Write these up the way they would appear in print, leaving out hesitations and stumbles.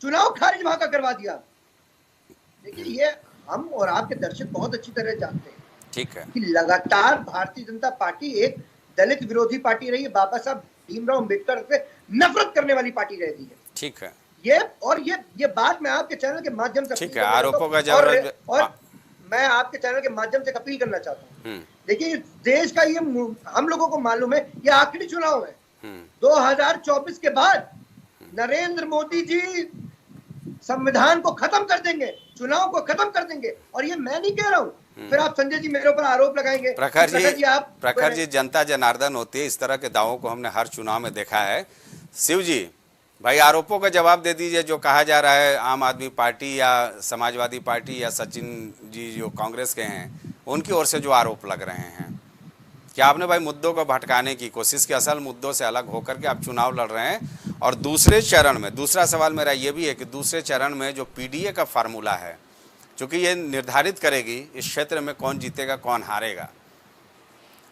चुनाव खारिज वहां का करवा दिया। देखिए, ये हम और आपके दर्शक बहुत अच्छी तरह जानते हैं, ठीक है, कि लगातार भारतीय जनता पार्टी एक दलित विरोधी पार्टी रही है, बाबा साहब भीमराव अम्बेडकर से नफरत करने वाली पार्टी रही है। ठीक है, ये बात मैं आपके चैनल के माध्यम से ठीक अपील है। करना चाहता आरोपों का हूँ, जवाब और मैं आपके चैनल के माध्यम से अपील करना चाहता हूँ। देखिए, देश का ये हम लोगों को मालूम है, ये आखिरी चुनाव है। 2024 के बाद नरेंद्र मोदी जी संविधान को खत्म कर देंगे, चुनाव को खत्म कर देंगे। और ये मैं नहीं कह रहा हूँ, फिर आप संजय जी मेरे ऊपर आरोप लगाएंगे। प्रखर जी, जनता जनार्दन होती है, इस तरह के दावों को हमने हर चुनाव में देखा है। शिव जी भाई, आरोपों का जवाब दे दीजिए। जो कहा जा रहा है आम आदमी पार्टी या समाजवादी पार्टी या सचिन जी जो कांग्रेस के हैं, उनकी ओर से जो आरोप लग रहे हैं, क्या आपने भाई मुद्दों को भटकाने की कोशिश की, असल मुद्दों से अलग होकर के आप चुनाव लड़ रहे हैं? और दूसरे चरण में, दूसरा सवाल मेरा ये भी है कि दूसरे चरण में जो पीडीए का फार्मूला है, चूंकि ये निर्धारित करेगी इस क्षेत्र में कौन जीतेगा कौन हारेगा,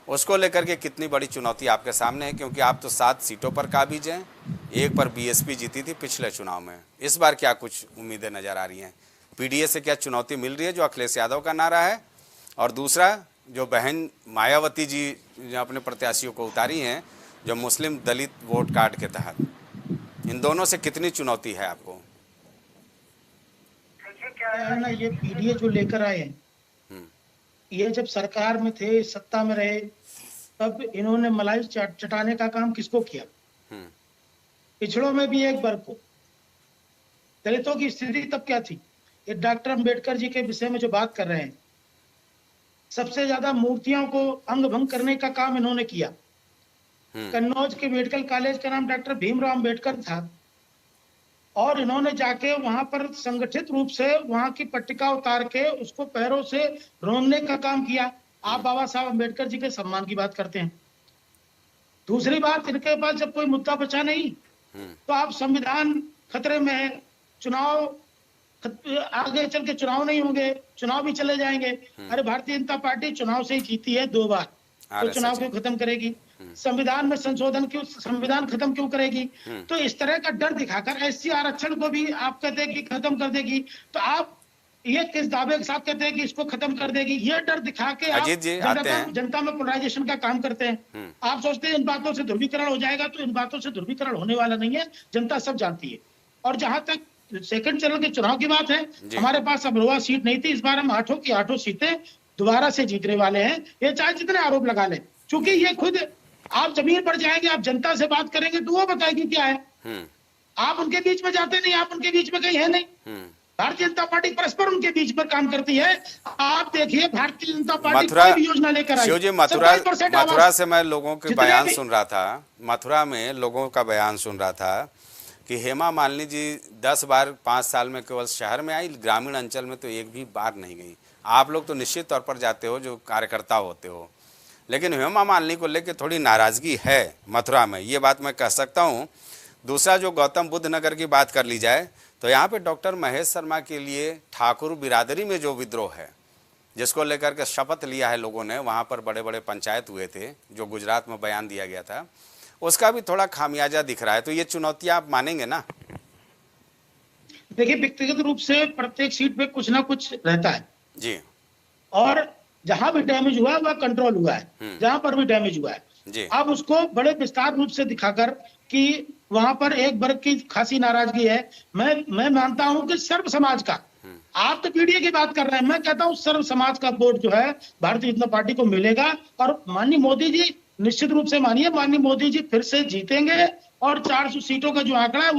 उसको लेकर के कितनी बड़ी चुनौती आपके सामने है? क्योंकि आप तो 7 सीटों पर काबिज हैं, एक पर बीएसपी जीती थी पिछले चुनाव में। इस बार क्या कुछ उम्मीदें नज़र आ रही हैं? पीडीए से क्या चुनौती मिल रही है जो अखिलेश यादव का नारा है? और दूसरा, जो बहन मायावती जी जो अपने प्रत्याशियों को उतारी हैं, जो मुस्लिम दलित वोट कार्ड के तहत, इन दोनों से कितनी चुनौती है आपको? क्या है ना, ये पीडीए जो लेकर आए हैं, ये जब सरकार में थे, सत्ता में रहे, तब इन्होंने मलाई चटाने का काम किसको किया? पिछड़ों में भी एक वर्ग को। दलितों की स्थिति तब क्या थी? ये डॉक्टर अंबेडकर जी के विषय में जो बात कर रहे हैं, सबसे ज्यादा मूर्तियों को अंग भंग करने का काम इन्होंने किया। कन्नौज के मेडिकल कॉलेज का नाम डॉक्टर भीमराव अम्बेडकर था, और इन्होंने जाके वहां पर संगठित रूप से वहां की पट्टिका उतार के उसको पैरों से रोंदने का काम किया। आप बाबा साहब अम्बेडकर जी के सम्मान की बात करते हैं। दूसरी बात, इनके पास जब कोई मुद्दा बचा नहीं, तो आप संविधान खतरे में है, चुनाव आगे चल के चुनाव नहीं होंगे, चुनाव भी चले जाएंगे। अरे भारतीय जनता पार्टी चुनाव से ही जीती है 2 बार, तो चुनाव क्यों खत्म करेगी? संविधान में संशोधन क्यों, संविधान खत्म क्यों करेगी? तो इस तरह का डर दिखाकर एससी आरक्षण को भी आप कहते हैं कि खत्म कर देगी, तो आप ये किस दावे के साथ कहते हैं कि इसको खत्म कर देगी? ये डर दिखा के आप जनता में पोलराइजेशन का काम करते हैं। आप सोचते हैं इन बातों से ध्रुवीकरण हो जाएगा, तो इन बातों से ध्रुवीकरण होने वाला नहीं है, जनता सब जानती है। और जहां तक सेकंड चरण के चुनाव की बात है, हमारे पास अमरोहा सीट नहीं थी, इस बार हम 8 की 8 सीटें दोबारा से जीतने वाले हैं। ये चाहे जितने आरोप लगा लें, चूंकि ये खुद, आप जमीन पर जाएंगे, आप जनता से बात करेंगे तो वो बताएगी क्या है। आप उनके बीच में जाते नहीं, आप उनके बीच में कहीं है नहीं। भारतीय जनता पार्टी परस्पर उनके बीच पर काम करती है। आप देखिए, भारतीय जनता पार्टी कोई भी योजना लेकर आई। शिव जी, मथुरा से मैं लोगों के बयान सुन रहा था, मथुरा में लोगों का बयान सुन रहा था कि हेमा मालिनी जी 10 बार 5 साल में केवल शहर में आई, ग्रामीण अंचल में तो एक भी बार नहीं गई। आप लोग तो निश्चित तौर पर जाते हो, जो कार्यकर्ता होते हो, लेकिन हेमा मालिनी को लेकर थोड़ी नाराजगी है मथुरा में, ये बात मैं कह सकता हूँ। दूसरा, जो गौतम बुद्ध नगर की बात कर ली जाए, तो यहाँ पे डॉक्टर महेश शर्मा के लिए ठाकुर बिरादरी में जो विद्रोह है, जिसको लेकर के शपथ लिया है लोगों ने, वहाँ पर बड़े बड़े पंचायत हुए थे, जो गुजरात में बयान दिया गया था, उसका भी थोड़ा खामियाजा दिख रहा है। तो ये चुनौतियां आप मानेंगे ना? देखिए, व्यक्तिगत रूप से प्रत्येक सीट पे कुछ ना कुछ रहता है जी, और जहां भी डैमेज हुआ है वह कंट्रोल हुआ है, जहां पर भी डैमेज हुआ है जी, अब उसको बड़े विस्तार रूप से दिखाकर कि वहां पर एक वर्ग की खासी नाराजगी है। मैं मानता हूं कि सर्व समाज का, आप तो पीडीए की बात कर रहे हैं, मैं कहता हूं सर्व समाज का वोट जो है भारतीय जनता पार्टी को मिलेगा। और माननीय मोदी जी, निश्चित रूप से मानिए, माननीय मोदी जी फिर से जीतेंगे और 400 सीटों का जो आंकड़ा है